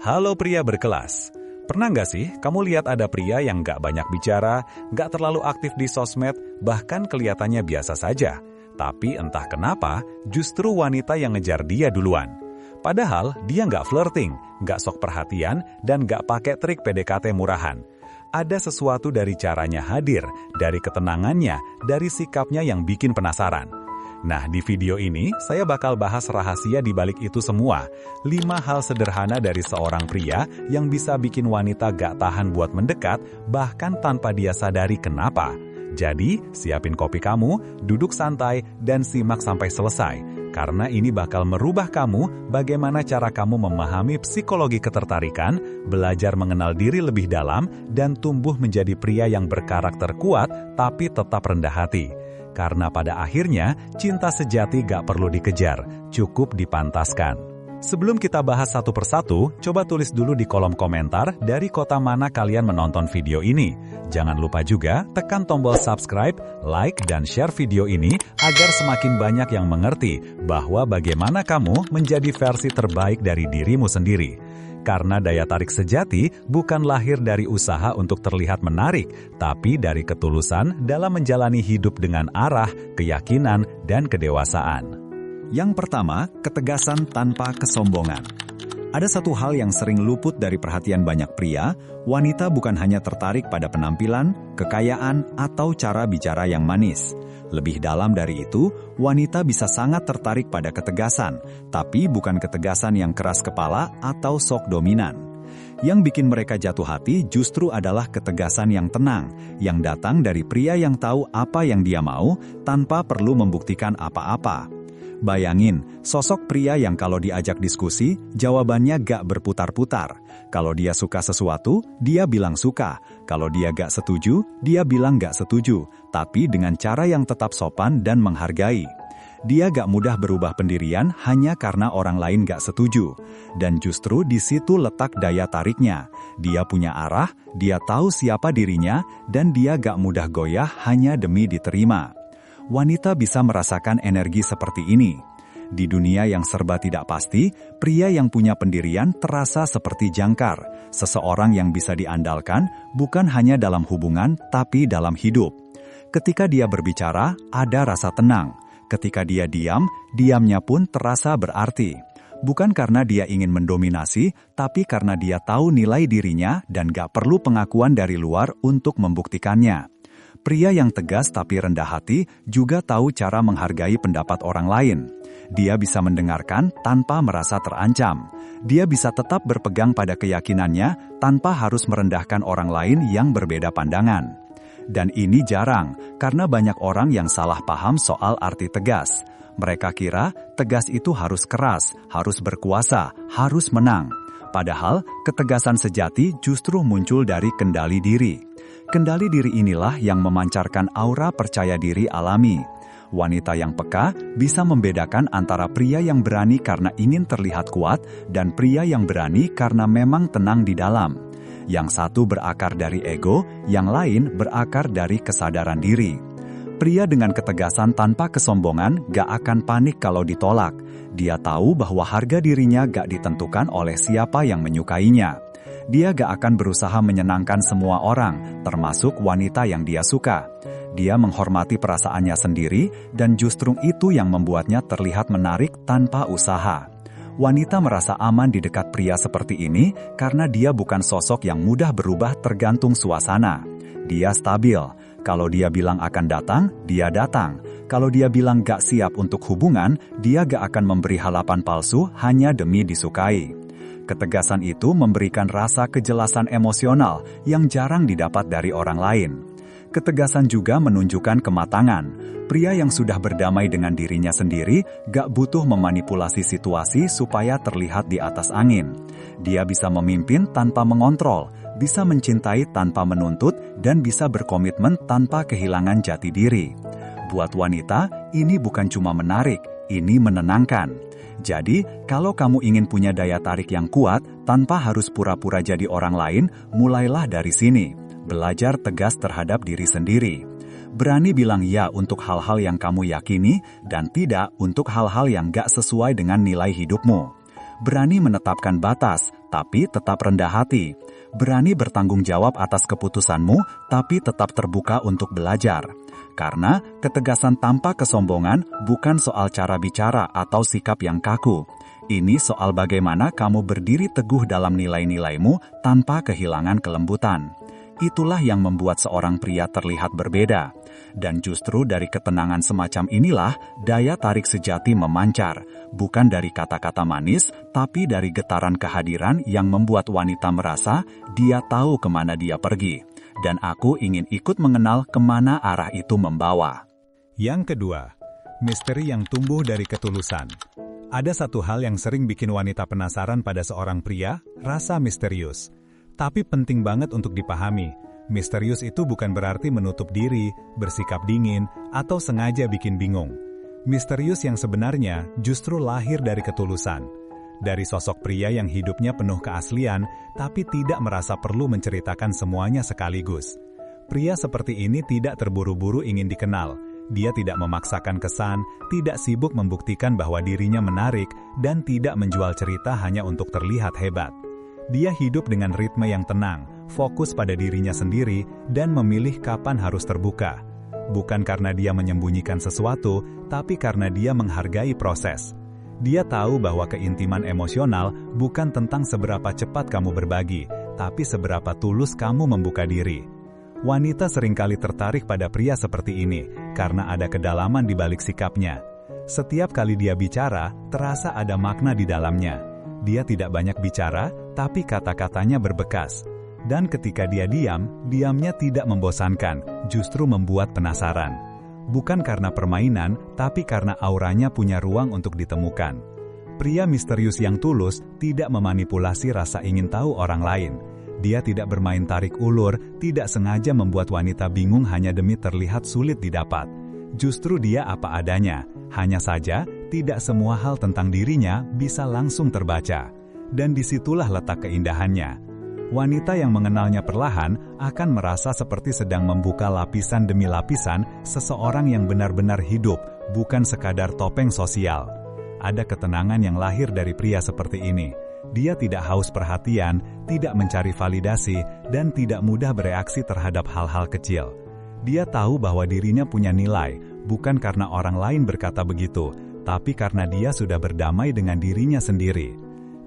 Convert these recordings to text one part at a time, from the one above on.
Halo pria berkelas. Pernah nggak sih kamu lihat ada pria yang nggak banyak bicara, nggak terlalu aktif di sosmed, bahkan kelihatannya biasa saja. Tapi entah kenapa, justru wanita yang ngejar dia duluan. Padahal dia nggak flirting, nggak sok perhatian, dan nggak pakai trik PDKT murahan. Ada sesuatu dari caranya hadir, dari ketenangannya, dari sikapnya yang bikin penasaran. Nah, di video ini, saya bakal bahas rahasia di balik itu semua. 5 hal sederhana dari seorang pria yang bisa bikin wanita gak tahan buat mendekat, bahkan tanpa dia sadari kenapa. Jadi, siapin kopi kamu, duduk santai, dan simak sampai selesai. Karena ini bakal merubah kamu bagaimana cara kamu memahami psikologi ketertarikan, belajar mengenal diri lebih dalam, dan tumbuh menjadi pria yang berkarakter kuat tapi tetap rendah hati. Karena pada akhirnya, cinta sejati gak perlu dikejar, cukup dipantaskan. Sebelum kita bahas satu persatu, coba tulis dulu di kolom komentar dari kota mana kalian menonton video ini. Jangan lupa juga tekan tombol subscribe, like, dan share video ini agar semakin banyak yang mengerti bahwa bagaimana kamu menjadi versi terbaik dari dirimu sendiri. Karena daya tarik sejati bukan lahir dari usaha untuk terlihat menarik, tapi dari ketulusan dalam menjalani hidup dengan arah, keyakinan, dan kedewasaan. Yang pertama, ketegasan tanpa kesombongan. Ada satu hal yang sering luput dari perhatian banyak pria, wanita bukan hanya tertarik pada penampilan, kekayaan, atau cara bicara yang manis. Lebih dalam dari itu, wanita bisa sangat tertarik pada ketegasan, tapi bukan ketegasan yang keras kepala atau sok dominan. Yang bikin mereka jatuh hati justru adalah ketegasan yang tenang, yang datang dari pria yang tahu apa yang dia mau tanpa perlu membuktikan apa-apa. Bayangin, sosok pria yang kalau diajak diskusi, jawabannya gak berputar-putar. Kalau dia suka sesuatu, dia bilang suka. Kalau dia gak setuju, dia bilang gak setuju. Tapi dengan cara yang tetap sopan dan menghargai. Dia gak mudah berubah pendirian hanya karena orang lain gak setuju. Dan justru di situ letak daya tariknya. Dia punya arah, dia tahu siapa dirinya, dan dia gak mudah goyah hanya demi diterima. Wanita bisa merasakan energi seperti ini. Di dunia yang serba tidak pasti, pria yang punya pendirian terasa seperti jangkar, seseorang yang bisa diandalkan bukan hanya dalam hubungan tapi dalam hidup. Ketika dia berbicara, ada rasa tenang. Ketika dia diam, diamnya pun terasa berarti. Bukan karena dia ingin mendominasi, tapi karena dia tahu nilai dirinya dan gak perlu pengakuan dari luar untuk membuktikannya. Pria yang tegas tapi rendah hati juga tahu cara menghargai pendapat orang lain. Dia bisa mendengarkan tanpa merasa terancam. Dia bisa tetap berpegang pada keyakinannya tanpa harus merendahkan orang lain yang berbeda pandangan. Dan ini jarang, karena banyak orang yang salah paham soal arti tegas. Mereka kira tegas itu harus keras, harus berkuasa, harus menang. Padahal ketegasan sejati justru muncul dari kendali diri. Kendali diri inilah yang memancarkan aura percaya diri alami. Wanita yang peka bisa membedakan antara pria yang berani karena ingin terlihat kuat dan pria yang berani karena memang tenang di dalam. Yang satu berakar dari ego, yang lain berakar dari kesadaran diri. Pria dengan ketegasan tanpa kesombongan gak akan panik kalau ditolak. Dia tahu bahwa harga dirinya gak ditentukan oleh siapa yang menyukainya. Dia gak akan berusaha menyenangkan semua orang, termasuk wanita yang dia suka. Dia menghormati perasaannya sendiri, dan justru itu yang membuatnya terlihat menarik tanpa usaha. Wanita merasa aman di dekat pria seperti ini karena dia bukan sosok yang mudah berubah tergantung suasana. Dia stabil. Kalau dia bilang akan datang, dia datang. Kalau dia bilang gak siap untuk hubungan, dia gak akan memberi harapan palsu hanya demi disukai. Ketegasan itu memberikan rasa kejelasan emosional yang jarang didapat dari orang lain. Ketegasan juga menunjukkan kematangan. Pria yang sudah berdamai dengan dirinya sendiri gak butuh memanipulasi situasi supaya terlihat di atas angin. Dia bisa memimpin tanpa mengontrol, bisa mencintai tanpa menuntut, dan bisa berkomitmen tanpa kehilangan jati diri. Buat wanita, ini bukan cuma menarik, ini menenangkan. Jadi, kalau kamu ingin punya daya tarik yang kuat tanpa harus pura-pura jadi orang lain, mulailah dari sini. Belajar tegas terhadap diri sendiri. Berani bilang ya untuk hal-hal yang kamu yakini dan tidak untuk hal-hal yang gak sesuai dengan nilai hidupmu. berani menetapkan batas, tapi tetap rendah hati, berani bertanggung jawab atas keputusanmu, tapi tetap terbuka untuk belajar. Karena ketegasan tanpa kesombongan bukan soal cara bicara atau sikap yang kaku. Ini soal bagaimana kamu berdiri teguh dalam nilai-nilaimu tanpa kehilangan kelembutan. Itulah yang membuat seorang pria terlihat berbeda. Dan justru dari ketenangan semacam inilah daya tarik sejati memancar, bukan dari kata-kata manis, tapi dari getaran kehadiran yang membuat wanita merasa dia tahu kemana dia pergi. Dan aku ingin ikut mengenal kemana arah itu membawa. Yang kedua, misteri yang tumbuh dari ketulusan. Ada satu hal yang sering bikin wanita penasaran pada seorang pria, rasa misterius. Tapi penting banget untuk dipahami, misterius itu bukan berarti menutup diri, bersikap dingin, atau sengaja bikin bingung. Misterius yang sebenarnya justru lahir dari ketulusan. Dari sosok pria yang hidupnya penuh keaslian, tapi tidak merasa perlu menceritakan semuanya sekaligus. Pria seperti ini tidak terburu-buru ingin dikenal. Dia tidak memaksakan kesan, tidak sibuk membuktikan bahwa dirinya menarik, dan tidak menjual cerita hanya untuk terlihat hebat. Dia hidup dengan ritme yang tenang, fokus pada dirinya sendiri, dan memilih kapan harus terbuka. Bukan karena dia menyembunyikan sesuatu, tapi karena dia menghargai proses. Dia tahu bahwa keintiman emosional bukan tentang seberapa cepat kamu berbagi, tapi seberapa tulus kamu membuka diri. Wanita seringkali tertarik pada pria seperti ini, karena ada kedalaman di balik sikapnya. Setiap kali dia bicara, terasa ada makna di dalamnya. Dia tidak banyak bicara, tapi kata-katanya berbekas. Dan ketika dia diam, diamnya tidak membosankan, justru membuat penasaran. Bukan karena permainan, tapi karena auranya punya ruang untuk ditemukan. Pria misterius yang tulus tidak memanipulasi rasa ingin tahu orang lain. Dia tidak bermain tarik ulur, tidak sengaja membuat wanita bingung hanya demi terlihat sulit didapat. Justru dia apa adanya, hanya saja tidak semua hal tentang dirinya bisa langsung terbaca. Dan disitulah letak keindahannya. Wanita yang mengenalnya perlahan akan merasa seperti sedang membuka lapisan demi lapisan seseorang yang benar-benar hidup, bukan sekadar topeng sosial. Ada ketenangan yang lahir dari pria seperti ini. Dia tidak haus perhatian, tidak mencari validasi, dan tidak mudah bereaksi terhadap hal-hal kecil. Dia tahu bahwa dirinya punya nilai, bukan karena orang lain berkata begitu, tapi karena dia sudah berdamai dengan dirinya sendiri.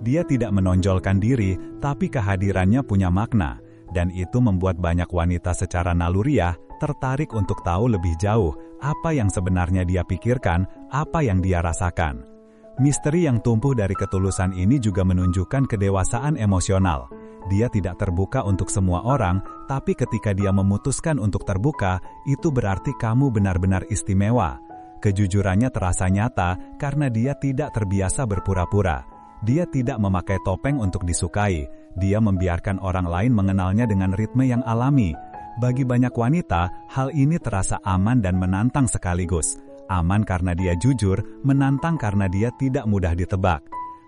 Dia tidak menonjolkan diri, tapi kehadirannya punya makna, dan itu membuat banyak wanita secara naluriah tertarik untuk tahu lebih jauh apa yang sebenarnya dia pikirkan, apa yang dia rasakan. Misteri yang tumbuh dari ketulusan ini juga menunjukkan kedewasaan emosional. Dia tidak terbuka untuk semua orang, tapi ketika dia memutuskan untuk terbuka, itu berarti kamu benar-benar istimewa. Kejujurannya terasa nyata karena dia tidak terbiasa berpura-pura. Dia tidak memakai topeng untuk disukai. Dia membiarkan orang lain mengenalnya dengan ritme yang alami. Bagi banyak wanita, hal ini terasa aman dan menantang sekaligus. Aman karena dia jujur, menantang karena dia tidak mudah ditebak.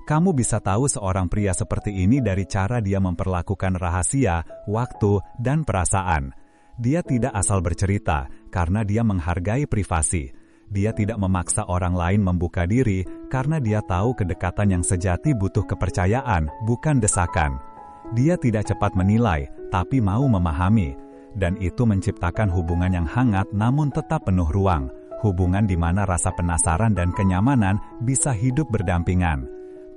Kamu bisa tahu seorang pria seperti ini dari cara dia memperlakukan rahasia, waktu, dan perasaan. Dia tidak asal bercerita, karena dia menghargai privasi. Dia tidak memaksa orang lain membuka diri karena dia tahu kedekatan yang sejati butuh kepercayaan, bukan desakan. Dia tidak cepat menilai, tapi mau memahami. Dan itu menciptakan hubungan yang hangat namun tetap penuh ruang. Hubungan di mana rasa penasaran dan kenyamanan bisa hidup berdampingan.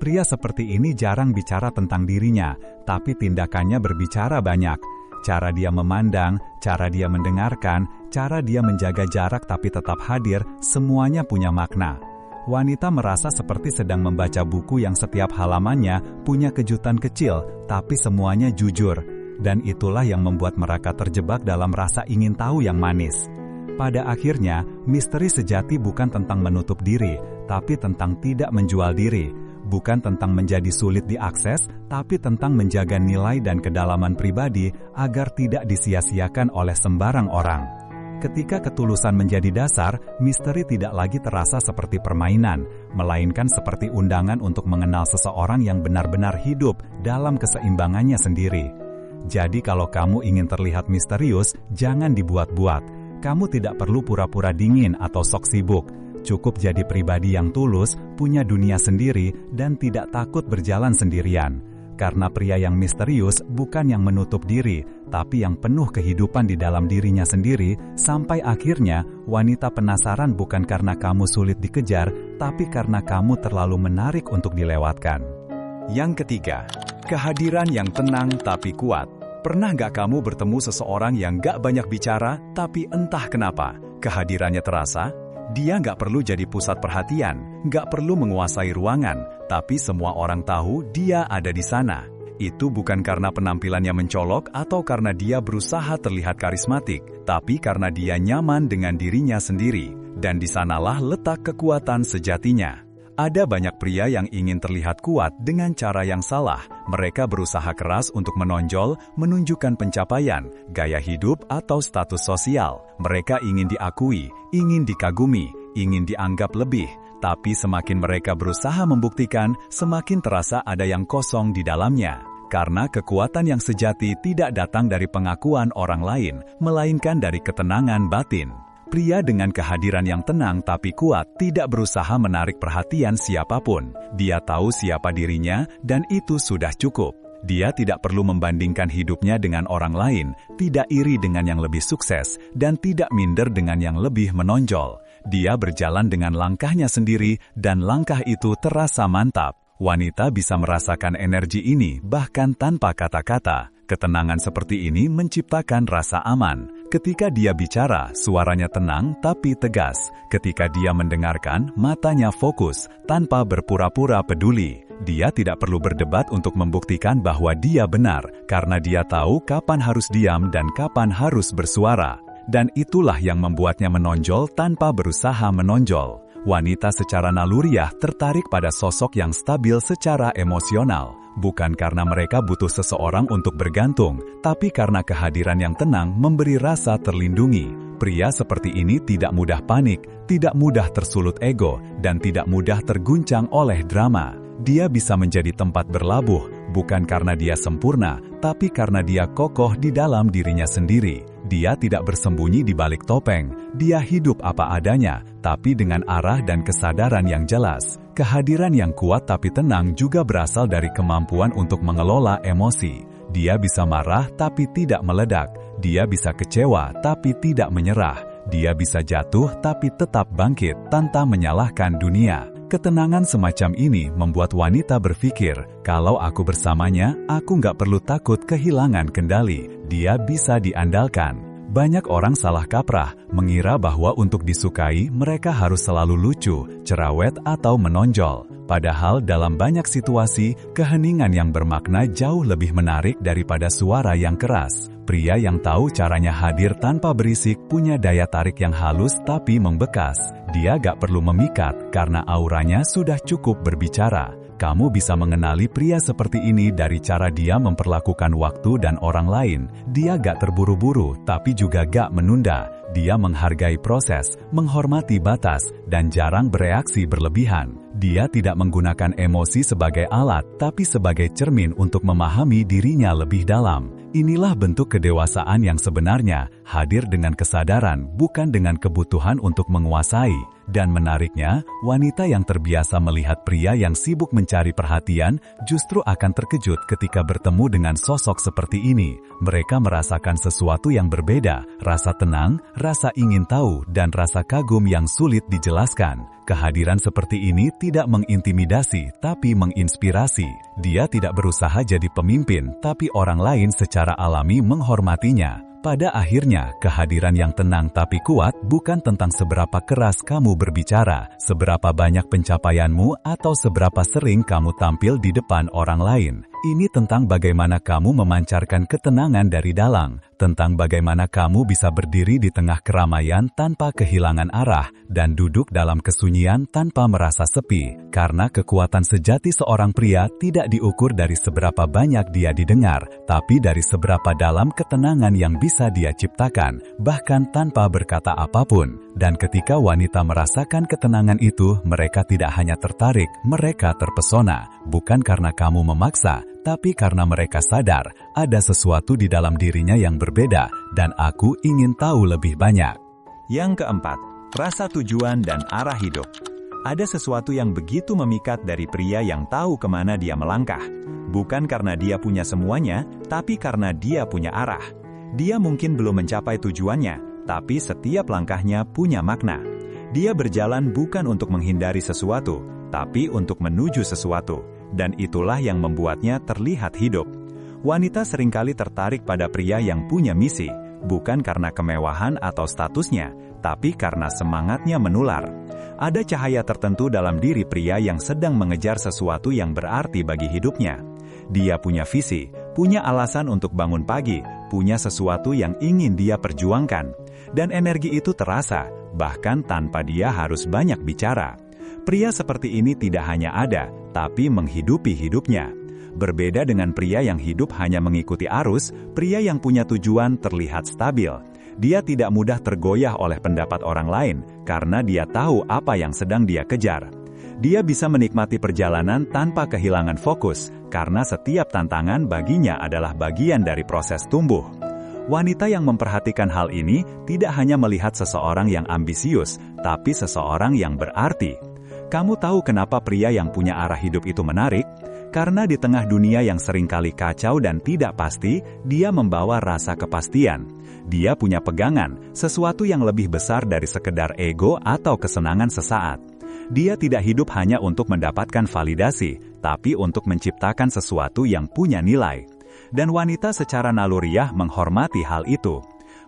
Pria seperti ini jarang bicara tentang dirinya, tapi tindakannya berbicara banyak. Cara dia memandang, cara dia mendengarkan, cara dia menjaga jarak tapi tetap hadir, semuanya punya makna. Wanita merasa seperti sedang membaca buku yang setiap halamannya punya kejutan kecil, tapi semuanya jujur. Dan itulah yang membuat mereka terjebak dalam rasa ingin tahu yang manis. Pada akhirnya, misteri sejati bukan tentang menutup diri, tapi tentang tidak menjual diri. Bukan tentang menjadi sulit diakses, tapi tentang menjaga nilai dan kedalaman pribadi agar tidak disia-siakan oleh sembarang orang. Ketika ketulusan menjadi dasar, misteri tidak lagi terasa seperti permainan, melainkan seperti undangan untuk mengenal seseorang yang benar-benar hidup dalam keseimbangannya sendiri. Jadi kalau kamu ingin terlihat misterius, jangan dibuat-buat. Kamu tidak perlu pura-pura dingin atau sok sibuk. cukup jadi pribadi yang tulus, punya dunia sendiri, dan tidak takut berjalan sendirian. Karena pria yang misterius bukan yang menutup diri, tapi yang penuh kehidupan di dalam dirinya sendiri, sampai akhirnya wanita penasaran bukan karena kamu sulit dikejar, tapi karena kamu terlalu menarik untuk dilewatkan. Yang ketiga, kehadiran yang tenang tapi kuat. Pernah gak kamu bertemu seseorang yang gak banyak bicara, tapi entah kenapa, kehadirannya terasa? Dia gak perlu jadi pusat perhatian, gak perlu menguasai ruangan, tapi semua orang tahu dia ada di sana. Itu bukan karena penampilannya mencolok atau karena dia berusaha terlihat karismatik, tapi karena dia nyaman dengan dirinya sendiri. Dan di sanalah letak kekuatan sejatinya. Ada banyak pria yang ingin terlihat kuat dengan cara yang salah. Mereka berusaha keras untuk menonjol, menunjukkan pencapaian, gaya hidup, atau status sosial. Mereka ingin diakui, ingin dikagumi, ingin dianggap lebih. Tapi semakin mereka berusaha membuktikan, semakin terasa ada yang kosong di dalamnya. Karena kekuatan yang sejati tidak datang dari pengakuan orang lain, melainkan dari ketenangan batin. Pria dengan kehadiran yang tenang tapi kuat tidak berusaha menarik perhatian siapapun. Dia tahu siapa dirinya dan itu sudah cukup. Dia tidak perlu membandingkan hidupnya dengan orang lain, tidak iri dengan yang lebih sukses, dan tidak minder dengan yang lebih menonjol. Dia berjalan dengan langkahnya sendiri dan langkah itu terasa mantap. Wanita bisa merasakan energi ini bahkan tanpa kata-kata. Ketenangan seperti ini menciptakan rasa aman. Ketika dia bicara, suaranya tenang tapi tegas. Ketika dia mendengarkan, matanya fokus, tanpa berpura-pura peduli. Dia tidak perlu berdebat untuk membuktikan bahwa dia benar, karena dia tahu kapan harus diam dan kapan harus bersuara. Dan itulah yang membuatnya menonjol tanpa berusaha menonjol. Wanita secara naluriah tertarik pada sosok yang stabil secara emosional. Bukan karena mereka butuh seseorang untuk bergantung, tapi karena kehadiran yang tenang memberi rasa terlindungi. Pria seperti ini tidak mudah panik, tidak mudah tersulut ego, dan tidak mudah terguncang oleh drama. Dia bisa menjadi tempat berlabuh, bukan karena dia sempurna, tapi karena dia kokoh di dalam dirinya sendiri. Dia tidak bersembunyi di balik topeng, dia hidup apa adanya, tapi dengan arah dan kesadaran yang jelas. Kehadiran yang kuat tapi tenang juga berasal dari kemampuan untuk mengelola emosi. Dia bisa marah tapi tidak meledak. Dia bisa kecewa tapi tidak menyerah. Dia bisa jatuh tapi tetap bangkit tanpa menyalahkan dunia. Ketenangan semacam ini membuat wanita berpikir, kalau aku bersamanya, aku nggak perlu takut kehilangan kendali. Dia bisa diandalkan. Banyak orang salah kaprah, mengira bahwa untuk disukai, mereka harus selalu lucu, cerewet, atau menonjol. Padahal dalam banyak situasi, keheningan yang bermakna jauh lebih menarik daripada suara yang keras. Pria yang tahu caranya hadir tanpa berisik punya daya tarik yang halus tapi membekas. Dia gak perlu memikat karena auranya sudah cukup berbicara. Kamu bisa mengenali pria seperti ini dari cara dia memperlakukan waktu dan orang lain. Dia gak terburu-buru, tapi juga gak menunda. Dia menghargai proses, menghormati batas, dan jarang bereaksi berlebihan. Dia tidak menggunakan emosi sebagai alat, tapi sebagai cermin untuk memahami dirinya lebih dalam. Inilah bentuk kedewasaan yang sebenarnya, hadir dengan kesadaran, bukan dengan kebutuhan untuk menguasai. Dan menariknya, wanita yang terbiasa melihat pria yang sibuk mencari perhatian justru akan terkejut ketika bertemu dengan sosok seperti ini. Mereka merasakan sesuatu yang berbeda, rasa tenang, rasa ingin tahu, dan rasa kagum yang sulit dijelaskan. Kehadiran seperti ini tidak mengintimidasi, tapi menginspirasi. Dia tidak berusaha jadi pemimpin, tapi orang lain secara alami menghormatinya. Pada akhirnya, kehadiran yang tenang tapi kuat bukan tentang seberapa keras kamu berbicara, seberapa banyak pencapaianmu, atau seberapa sering kamu tampil di depan orang lain. Ini tentang bagaimana kamu memancarkan ketenangan dari dalam, tentang bagaimana kamu bisa berdiri di tengah keramaian tanpa kehilangan arah, dan duduk dalam kesunyian tanpa merasa sepi. Karena kekuatan sejati seorang pria tidak diukur dari seberapa banyak dia didengar, tapi dari seberapa dalam ketenangan yang bisa dia ciptakan, bahkan tanpa berkata apapun. Dan ketika wanita merasakan ketenangan itu, mereka tidak hanya tertarik, mereka terpesona. Bukan karena kamu memaksa, tapi karena mereka sadar, ada sesuatu di dalam dirinya yang berbeda, dan aku ingin tahu lebih banyak. Yang keempat, rasa tujuan dan arah hidup. Ada sesuatu yang begitu memikat dari pria yang tahu kemana dia melangkah. Bukan karena dia punya semuanya, tapi karena dia punya arah. Dia mungkin belum mencapai tujuannya, tapi setiap langkahnya punya makna. Dia berjalan bukan untuk menghindari sesuatu, tapi untuk menuju sesuatu. Dan itulah yang membuatnya terlihat hidup. Wanita seringkali tertarik pada pria yang punya misi, bukan karena kemewahan atau statusnya, tapi karena semangatnya menular. Ada cahaya tertentu dalam diri pria yang sedang mengejar sesuatu yang berarti bagi hidupnya. Dia punya visi, punya alasan untuk bangun pagi, punya sesuatu yang ingin dia perjuangkan. Dan energi itu terasa, bahkan tanpa dia harus banyak bicara. Pria seperti ini tidak hanya ada, tapi menghidupi hidupnya. Berbeda dengan pria yang hidup hanya mengikuti arus, pria yang punya tujuan terlihat stabil. Dia tidak mudah tergoyah oleh pendapat orang lain, karena dia tahu apa yang sedang dia kejar. Dia bisa menikmati perjalanan tanpa kehilangan fokus, karena setiap tantangan baginya adalah bagian dari proses tumbuh. Wanita yang memperhatikan hal ini tidak hanya melihat seseorang yang ambisius, tapi seseorang yang berarti. Kamu tahu kenapa pria yang punya arah hidup itu menarik? Karena di tengah dunia yang seringkali kacau dan tidak pasti, dia membawa rasa kepastian. Dia punya pegangan, sesuatu yang lebih besar dari sekedar ego atau kesenangan sesaat. Dia tidak hidup hanya untuk mendapatkan validasi, tapi untuk menciptakan sesuatu yang punya nilai. Dan wanita secara naluriah menghormati hal itu.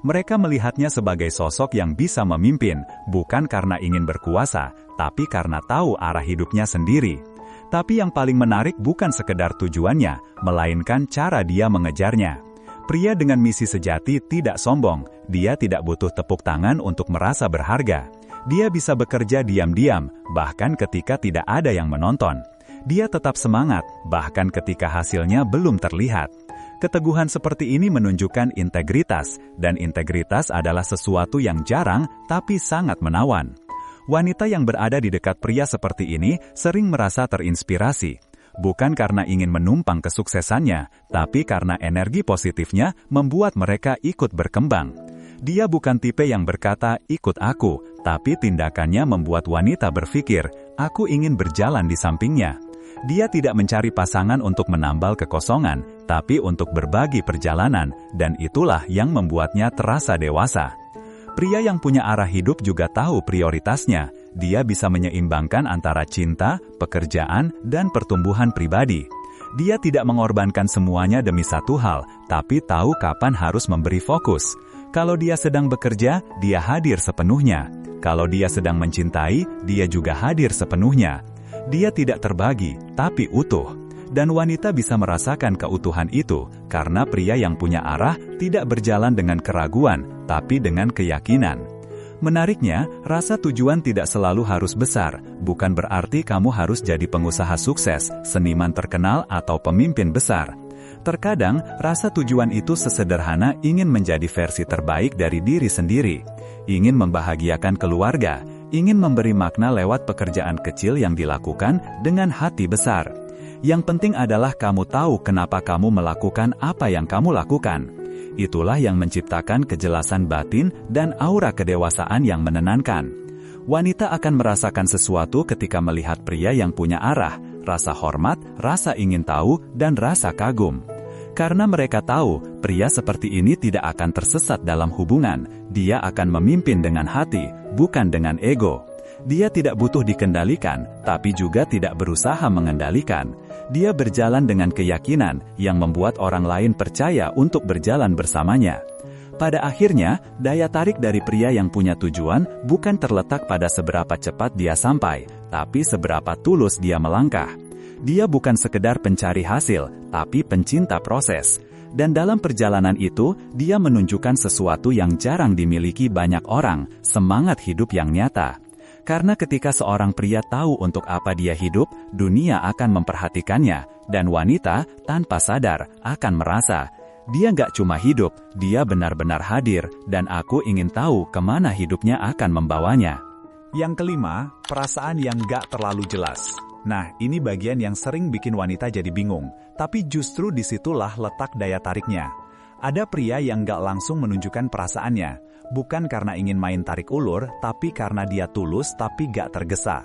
Mereka melihatnya sebagai sosok yang bisa memimpin, bukan karena ingin berkuasa, tapi karena tahu arah hidupnya sendiri. Tapi yang paling menarik bukan sekedar tujuannya, melainkan cara dia mengejarnya. Pria dengan misi sejati tidak sombong, dia tidak butuh tepuk tangan untuk merasa berharga. Dia bisa bekerja diam-diam, bahkan ketika tidak ada yang menonton. Dia tetap semangat, bahkan ketika hasilnya belum terlihat. Keteguhan seperti ini menunjukkan integritas, dan integritas adalah sesuatu yang jarang tapi sangat menawan. Wanita yang berada di dekat pria seperti ini sering merasa terinspirasi. Bukan karena ingin menumpang kesuksesannya, tapi karena energi positifnya membuat mereka ikut berkembang. Dia bukan tipe yang berkata, "Ikut aku," tapi tindakannya membuat wanita berpikir, "Aku ingin berjalan di sampingnya." Dia tidak mencari pasangan untuk menambal kekosongan, tapi untuk berbagi perjalanan, dan itulah yang membuatnya terasa dewasa. Pria yang punya arah hidup juga tahu prioritasnya. Dia bisa menyeimbangkan antara cinta, pekerjaan, dan pertumbuhan pribadi. Dia tidak mengorbankan semuanya demi satu hal, tapi tahu kapan harus memberi fokus. Kalau dia sedang bekerja, dia hadir sepenuhnya. Kalau dia sedang mencintai, dia juga hadir sepenuhnya. Dia tidak terbagi, tapi utuh. Dan wanita bisa merasakan keutuhan itu, karena pria yang punya arah tidak berjalan dengan keraguan, tapi dengan keyakinan. Menariknya, rasa tujuan tidak selalu harus besar, bukan berarti kamu harus jadi pengusaha sukses, seniman terkenal, atau pemimpin besar. Terkadang, rasa tujuan itu sesederhana ingin menjadi versi terbaik dari diri sendiri, ingin membahagiakan keluarga, ingin memberi makna lewat pekerjaan kecil yang dilakukan dengan hati besar. Yang penting adalah kamu tahu kenapa kamu melakukan apa yang kamu lakukan. Itulah yang menciptakan kejelasan batin dan aura kedewasaan yang menenangkan. Wanita akan merasakan sesuatu ketika melihat pria yang punya arah, rasa hormat, rasa ingin tahu, dan rasa kagum. Karena mereka tahu, pria seperti ini tidak akan tersesat dalam hubungan. Dia akan memimpin dengan hati, bukan dengan ego. Dia tidak butuh dikendalikan, tapi juga tidak berusaha mengendalikan. Dia berjalan dengan keyakinan yang membuat orang lain percaya untuk berjalan bersamanya. Pada akhirnya, daya tarik dari pria yang punya tujuan bukan terletak pada seberapa cepat dia sampai, tapi seberapa tulus dia melangkah. Dia bukan sekedar pencari hasil, tapi pencinta proses. Dan dalam perjalanan itu, dia menunjukkan sesuatu yang jarang dimiliki banyak orang, semangat hidup yang nyata. Karena ketika seorang pria tahu untuk apa dia hidup, dunia akan memperhatikannya, dan wanita, tanpa sadar, akan merasa, dia nggak cuma hidup, dia benar-benar hadir, dan aku ingin tahu kemana hidupnya akan membawanya. Yang kelima, perasaan yang nggak terlalu jelas. Nah, ini bagian yang sering bikin wanita jadi bingung, tapi justru disitulah letak daya tariknya. Ada pria yang nggak langsung menunjukkan perasaannya. Bukan karena ingin main tarik ulur, tapi karena dia tulus tapi gak tergesa.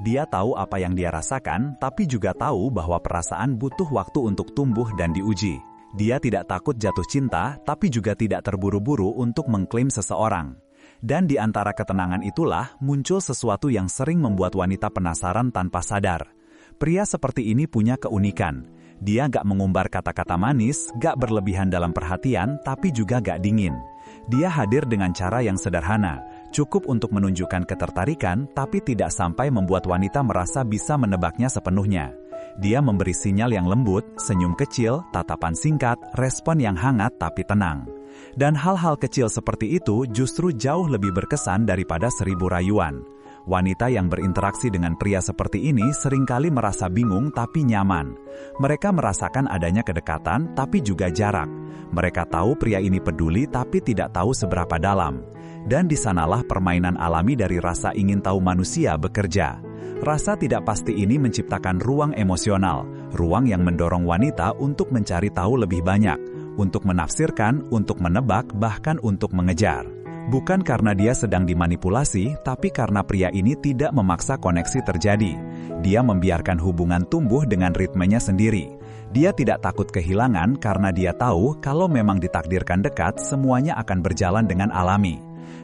Dia tahu apa yang dia rasakan, tapi juga tahu bahwa perasaan butuh waktu untuk tumbuh dan diuji. Dia tidak takut jatuh cinta, tapi juga tidak terburu-buru untuk mengklaim seseorang. Dan di antara ketenangan itulah muncul sesuatu yang sering membuat wanita penasaran tanpa sadar. Pria seperti ini punya keunikan. Dia gak mengumbar kata-kata manis, gak berlebihan dalam perhatian, tapi juga gak dingin. Dia hadir dengan cara yang sederhana, cukup untuk menunjukkan ketertarikan, tapi tidak sampai membuat wanita merasa bisa menebaknya sepenuhnya. Dia memberi sinyal yang lembut, senyum kecil, tatapan singkat, respon yang hangat tapi tenang. Dan hal-hal kecil seperti itu justru jauh lebih berkesan daripada 1000 rayuan. Wanita yang berinteraksi dengan pria seperti ini seringkali merasa bingung tapi nyaman. Mereka merasakan adanya kedekatan tapi juga jarak. Mereka tahu pria ini peduli tapi tidak tahu seberapa dalam. Dan di sanalah permainan alami dari rasa ingin tahu manusia bekerja. Rasa tidak pasti ini menciptakan ruang emosional, ruang yang mendorong wanita untuk mencari tahu lebih banyak, untuk menafsirkan, untuk menebak, bahkan untuk mengejar. Bukan karena dia sedang dimanipulasi, tapi karena pria ini tidak memaksa koneksi terjadi. Dia membiarkan hubungan tumbuh dengan ritmenya sendiri. Dia tidak takut kehilangan karena dia tahu kalau memang ditakdirkan dekat, semuanya akan berjalan dengan alami.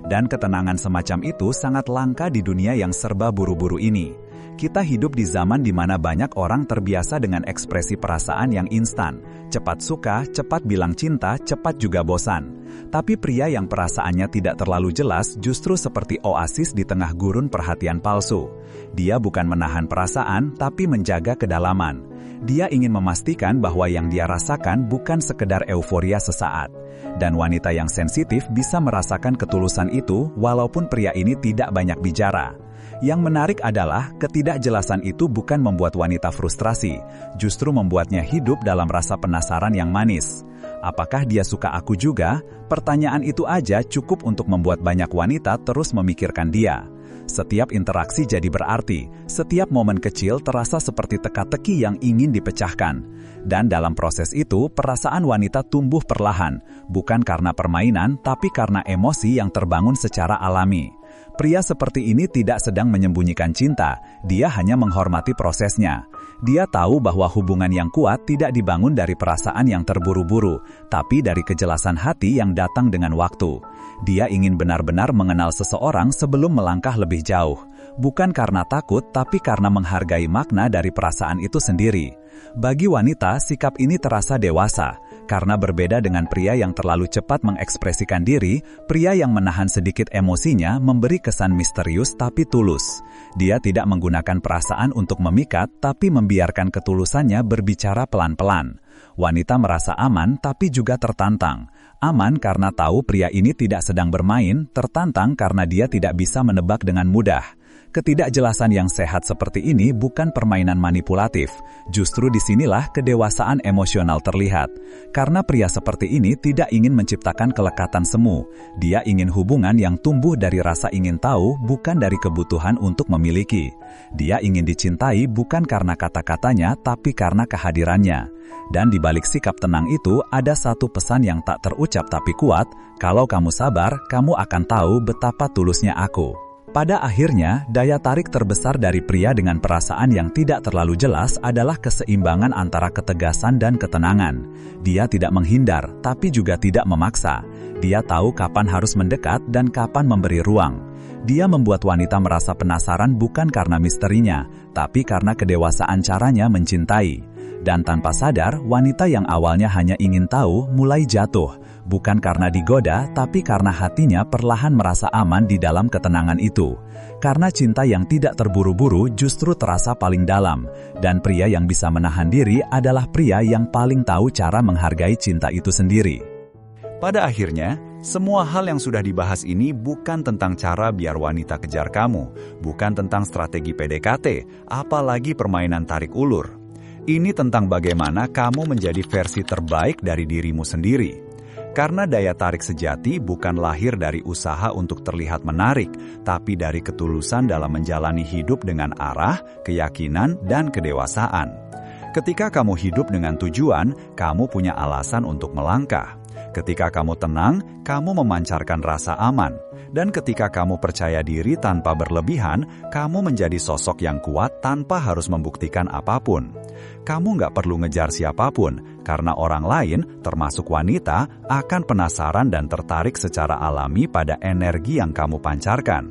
Dan ketenangan semacam itu sangat langka di dunia yang serba buru-buru ini. Kita hidup di zaman di mana banyak orang terbiasa dengan ekspresi perasaan yang instan. Cepat suka, cepat bilang cinta, cepat juga bosan. Tapi pria yang perasaannya tidak terlalu jelas justru seperti oasis di tengah gurun perhatian palsu. Dia bukan menahan perasaan, tapi menjaga kedalaman. Dia ingin memastikan bahwa yang dia rasakan bukan sekedar euforia sesaat. Dan wanita yang sensitif bisa merasakan ketulusan itu walaupun pria ini tidak banyak bicara. Yang menarik adalah ketidakjelasan itu bukan membuat wanita frustrasi, justru membuatnya hidup dalam rasa penasaran yang manis. Apakah dia suka aku juga? Pertanyaan itu aja cukup untuk membuat banyak wanita terus memikirkan dia. Setiap interaksi jadi berarti, setiap momen kecil terasa seperti teka-teki yang ingin dipecahkan. Dan dalam proses itu, perasaan wanita tumbuh perlahan, bukan karena permainan, tapi karena emosi yang terbangun secara alami. Pria seperti ini tidak sedang menyembunyikan cinta, dia hanya menghormati prosesnya. Dia tahu bahwa hubungan yang kuat tidak dibangun dari perasaan yang terburu-buru, tapi dari kejelasan hati yang datang dengan waktu. Dia ingin benar-benar mengenal seseorang sebelum melangkah lebih jauh, bukan karena takut, tapi karena menghargai makna dari perasaan itu sendiri. Bagi wanita, sikap ini terasa dewasa. Karena berbeda dengan pria yang terlalu cepat mengekspresikan diri, pria yang menahan sedikit emosinya memberi kesan misterius tapi tulus. Dia tidak menggunakan perasaan untuk memikat, tapi membiarkan ketulusannya berbicara pelan-pelan. Wanita merasa aman tapi juga tertantang. Aman karena tahu pria ini tidak sedang bermain, tertantang karena dia tidak bisa menebak dengan mudah. Ketidakjelasan yang sehat seperti ini bukan permainan manipulatif. Justru disinilah kedewasaan emosional terlihat. Karena pria seperti ini tidak ingin menciptakan kelekatan semu. Dia ingin hubungan yang tumbuh dari rasa ingin tahu, bukan dari kebutuhan untuk memiliki. Dia ingin dicintai bukan karena kata-katanya, tapi karena kehadirannya. Dan di balik sikap tenang itu ada satu pesan yang tak terucap tapi kuat, kalau kamu sabar, kamu akan tahu betapa tulusnya aku. Pada akhirnya, daya tarik terbesar dari pria dengan perasaan yang tidak terlalu jelas adalah keseimbangan antara ketegasan dan ketenangan. Dia tidak menghindar, tapi juga tidak memaksa. Dia tahu kapan harus mendekat dan kapan memberi ruang. Dia membuat wanita merasa penasaran bukan karena misterinya, tapi karena kedewasaan caranya mencintai. Dan tanpa sadar, wanita yang awalnya hanya ingin tahu mulai jatuh. Bukan karena digoda, tapi karena hatinya perlahan merasa aman di dalam ketenangan itu. Karena cinta yang tidak terburu-buru justru terasa paling dalam. Dan pria yang bisa menahan diri adalah pria yang paling tahu cara menghargai cinta itu sendiri. Pada akhirnya, semua hal yang sudah dibahas ini bukan tentang cara biar wanita kejar kamu, bukan tentang strategi PDKT, apalagi permainan tarik ulur. Ini tentang bagaimana kamu menjadi versi terbaik dari dirimu sendiri. Karena daya tarik sejati bukan lahir dari usaha untuk terlihat menarik, tapi dari ketulusan dalam menjalani hidup dengan arah, keyakinan, dan kedewasaan. Ketika kamu hidup dengan tujuan, kamu punya alasan untuk melangkah. Ketika kamu tenang, kamu memancarkan rasa aman. Dan ketika kamu percaya diri tanpa berlebihan, kamu menjadi sosok yang kuat tanpa harus membuktikan apapun. Kamu nggak perlu ngejar siapapun, karena orang lain, termasuk wanita, akan penasaran dan tertarik secara alami pada energi yang kamu pancarkan.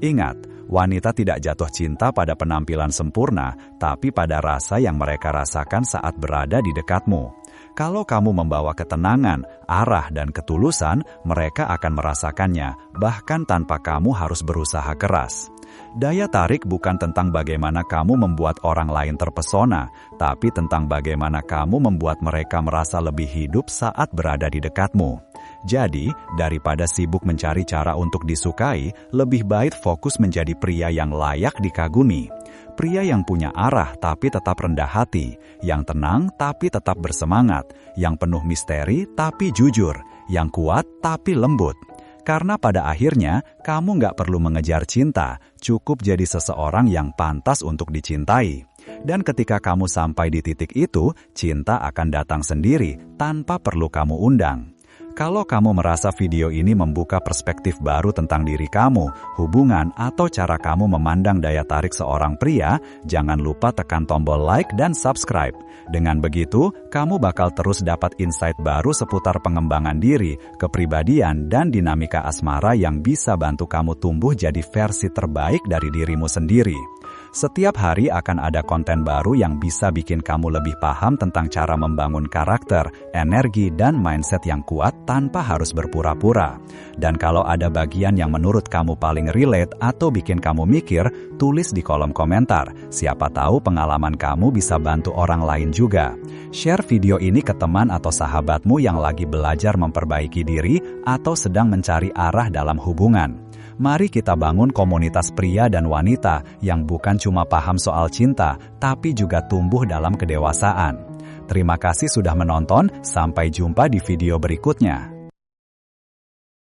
Ingat, wanita tidak jatuh cinta pada penampilan sempurna, tapi pada rasa yang mereka rasakan saat berada di dekatmu. Kalau kamu membawa ketenangan, arah, dan ketulusan, mereka akan merasakannya, bahkan tanpa kamu harus berusaha keras. Daya tarik bukan tentang bagaimana kamu membuat orang lain terpesona, tapi tentang bagaimana kamu membuat mereka merasa lebih hidup saat berada di dekatmu. Jadi, daripada sibuk mencari cara untuk disukai, lebih baik fokus menjadi pria yang layak dikagumi. Pria yang punya arah tapi tetap rendah hati, yang tenang tapi tetap bersemangat, yang penuh misteri tapi jujur, yang kuat tapi lembut. Karena pada akhirnya, kamu nggak perlu mengejar cinta, cukup jadi seseorang yang pantas untuk dicintai. Dan ketika kamu sampai di titik itu, cinta akan datang sendiri tanpa perlu kamu undang. Kalau kamu merasa video ini membuka perspektif baru tentang diri kamu, hubungan, atau cara kamu memandang daya tarik seorang pria, jangan lupa tekan tombol like dan subscribe. Dengan begitu, kamu bakal terus dapat insight baru seputar pengembangan diri, kepribadian, dan dinamika asmara yang bisa bantu kamu tumbuh jadi versi terbaik dari dirimu sendiri. Setiap hari akan ada konten baru yang bisa bikin kamu lebih paham tentang cara membangun karakter, energi, dan mindset yang kuat tanpa harus berpura-pura. Dan kalau ada bagian yang menurut kamu paling relate atau bikin kamu mikir, tulis di kolom komentar. Siapa tahu pengalaman kamu bisa bantu orang lain juga. Share video ini ke teman atau sahabatmu yang lagi belajar memperbaiki diri atau sedang mencari arah dalam hubungan. Mari kita bangun komunitas pria dan wanita yang bukan cuma paham soal cinta, tapi juga tumbuh dalam kedewasaan. Terima kasih sudah menonton, sampai jumpa di video berikutnya.